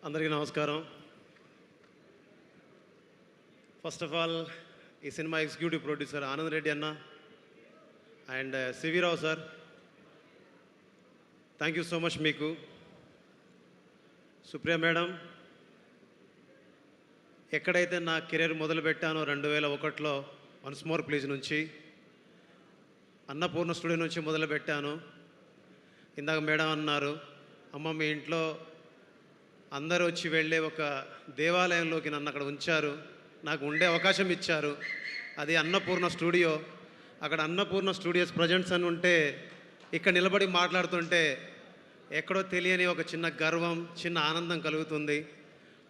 అందరికీ నమస్కారం. First of all ఈ cinema executive producer Anand Reddy అన్న and CV Rao sir, thank you so much. మీకు సుప్రియ మేడం, ఎక్కడైతే నా కెరీర్ మొదలుపెట్టానో 2001లో వన్స్ మోర్ ప్లీజ్ నుంచి అన్నపూర్ణ స్టూడియో నుంచి మొదలుపెట్టాను. ఇందాక మేడం అన్నారు, అమ్మ మీ ఇంట్లో అందరూ వచ్చి వెళ్ళే ఒక దేవాలయంలోకి నన్ను అక్కడ ఉంచారు, నాకు ఉండే అవకాశం ఇచ్చారు. అది అన్నపూర్ణ స్టూడియో. అక్కడ అన్నపూర్ణ స్టూడియోస్ ప్రజెంట్స్ అని ఉంటే ఇక్కడ నిలబడి మాట్లాడుతుంటే ఎక్కడో తెలియని ఒక చిన్న గర్వం, చిన్న ఆనందం కలుగుతుంది.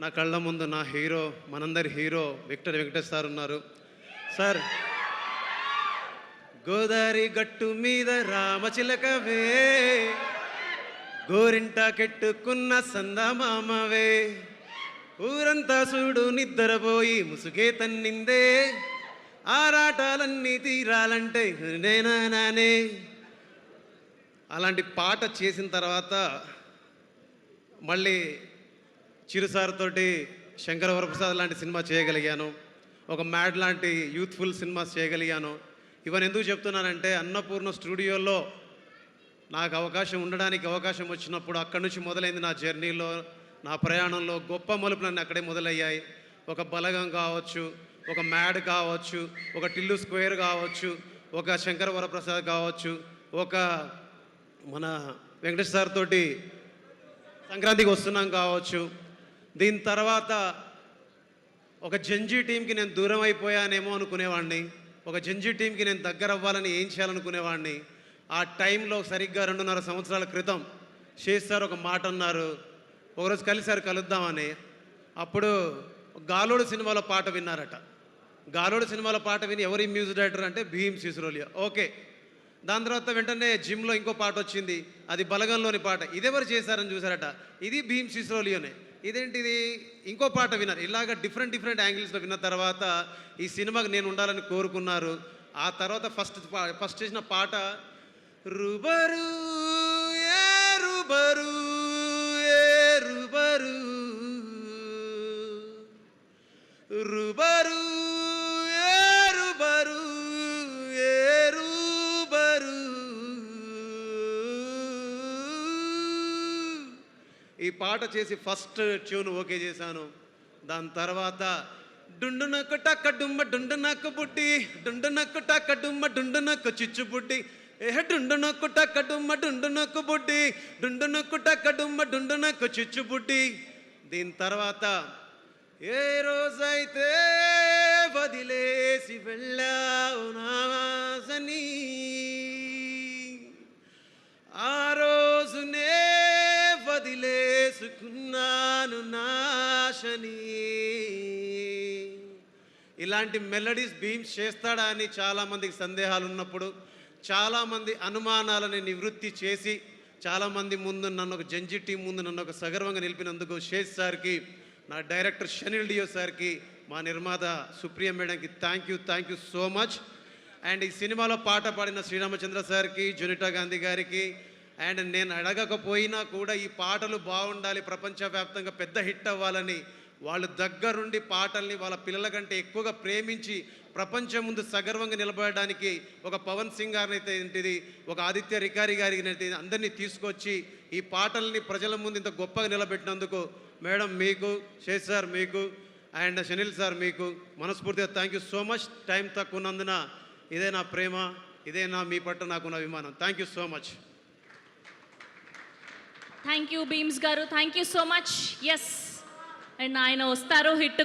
నా కళ్ళ ముందు నా హీరో, మనందరి హీరో విక్టర్ వెంకటేష్ సార్ ఉన్నారు. సార్, గోదావరి గట్టు మీద రామచిలకవే, గోరింట కెట్టుకున్న సందమామవే, ఊరంతా చూడు నిద్రపోయి ముసుగే తన్నిందే, ఆరాటాలన్నీ తీరాలంటే నేనానే. అలాంటి పాట చేసిన తర్వాత మళ్ళీ చిరుసారితోటి శంకర వరప్రసాద్ లాంటి సినిమా చేయగలిగాను, ఒక మ్యాడ్ లాంటి యూత్ఫుల్ సినిమాస్ చేయగలిగాను. ఇవన్నీ ఎందుకు చెప్తున్నానంటే అన్నపూర్ణ స్టూడియోలో నాకు అవకాశం వచ్చినప్పుడు అక్కడి నుంచి మొదలైంది నా జర్నీలో, నా ప్రయాణంలో గొప్ప మలుపులన్నీ అక్కడే మొదలయ్యాయి. ఒక బలగం కావచ్చు, ఒక మ్యాడ్ కావచ్చు, ఒక టిల్లు స్క్వేర్ కావచ్చు, ఒక శంకర వరప్రసాద్ కావచ్చు, ఒక మన వెంకటేష్ సార్ తోటి సంక్రాంతికి వస్తున్నాం కావచ్చు. దీని తర్వాత ఒక జంజీ టీంకి నేను దూరం అయిపోయానేమో అనుకునేవాడిని, ఒక జంజీ టీంకి నేను దగ్గర అవ్వాలని ఏం చేయాలనుకునేవాడిని. ఆ టైంలో సరిగ్గా 2.5 సంవత్సరాల క్రితం శేష్ సార్ ఒక మాట అన్నారు, ఒకరోజు కలిసారు కలుద్దామని. అప్పుడు గాలోడు సినిమాలో పాట విన్నారట. గాలోడు సినిమాలో పాట విని ఎవరి మ్యూజిక్ డైరెక్టర్ అంటే భీమ్ సిసిరోలియా. ఓకే, దాని తర్వాత వెంటనే జిమ్లో ఇంకో పాట వచ్చింది, అది బలగంలోని పాట. ఇదెవరు చేశారని చూసారట, ఇది భీమ్ సిసిరోలియోనే. ఇదేంటిది, ఇంకో పాట విన్నారు. ఇలాగ డిఫరెంట్ యాంగిల్స్లో విన్న తర్వాత ఈ సినిమాకి నేను ఉండాలని కోరుకున్నారు. ఆ తర్వాత ఫస్ట్ చేసిన పాట రుబరు ఏ రుబరు ఏ రుబరు, రుబరు ఏ రుబరు ఏ రుబరు. ఈ పాట చేసి ఫస్ట్ ట్యూన్ ఓకే చేశాను. దాని తర్వాత డుండు నక్కు టక్క డుమ్మ డుండు నక్కు బుడ్డి, డుండు నక్కు టక్క డుమ్మ డుండు నక్కు చిచ్చు బుడ్డి, డుండు నక్కు టక్క డుమ్మ డుండు నక్కు బుడ్డి, డుండు నక్కు టక్క డుమ్మ డుండు నక్కు చిచ్చు బుడ్డి. దీని తర్వాత ఏ రోజైతే వదిలేసి వెళ్ళావు నాసని, ఆ రోజునే వదిలేసుకున్నాను నాశని. ఇలాంటి మెలడీస్ భీమ్స్ చేస్తాడా అని చాలామందికి సందేహాలు ఉన్నప్పుడు, చాలామంది అనుమానాలని నివృత్తి చేసి చాలామంది ముందు నన్ను ఒక జంజీ టీం ముందు నన్ను ఒక సగర్వంగా నిలిపినందుకు శేష్ సార్కి, నా డైరెక్టర్ షనిల్ డియో సార్కి, మా నిర్మాత సుప్రియ మేడంకి thank you so much. And ఈ సినిమాలో పాట పాడిన శ్రీరామచంద్ర సార్కి, జునిటా గాంధీ గారికి, అండ్ నేను అడగకపోయినా కూడా ఈ పాటలు బాగుండాలి, ప్రపంచవ్యాప్తంగా పెద్ద హిట్ అవ్వాలని వాళ్ళు దగ్గరుండి పాటల్ని వాళ్ళ పిల్లల కంటే ఎక్కువగా ప్రేమించి ప్రపంచం ముందు సగర్వంగా నిలబడడానికి ఒక పవన్ సింగ్ గారిని అయితే ఏంటిది, ఒక ఆదిత్య రికారి గారికి అయితే అందరినీ తీసుకొచ్చి ఈ పాటల్ని ప్రజల ముందు ఇంత గొప్పగా నిలబెట్టినందుకు మేడం మీకు, శేష్ సార్ మీకు, అండ్ షనిల్ సార్ మీకు మనస్ఫూర్తిగా thank you so much. Time తక్కువ ఉన్నందున ఇదే నా ప్రేమ, ఇదే నా మీ పట్ల నాకున్న అభిమానం. Thank you so much. Thank you Bheems garu, thank you so much. Yes, and ఆయన వస్తారు హిట్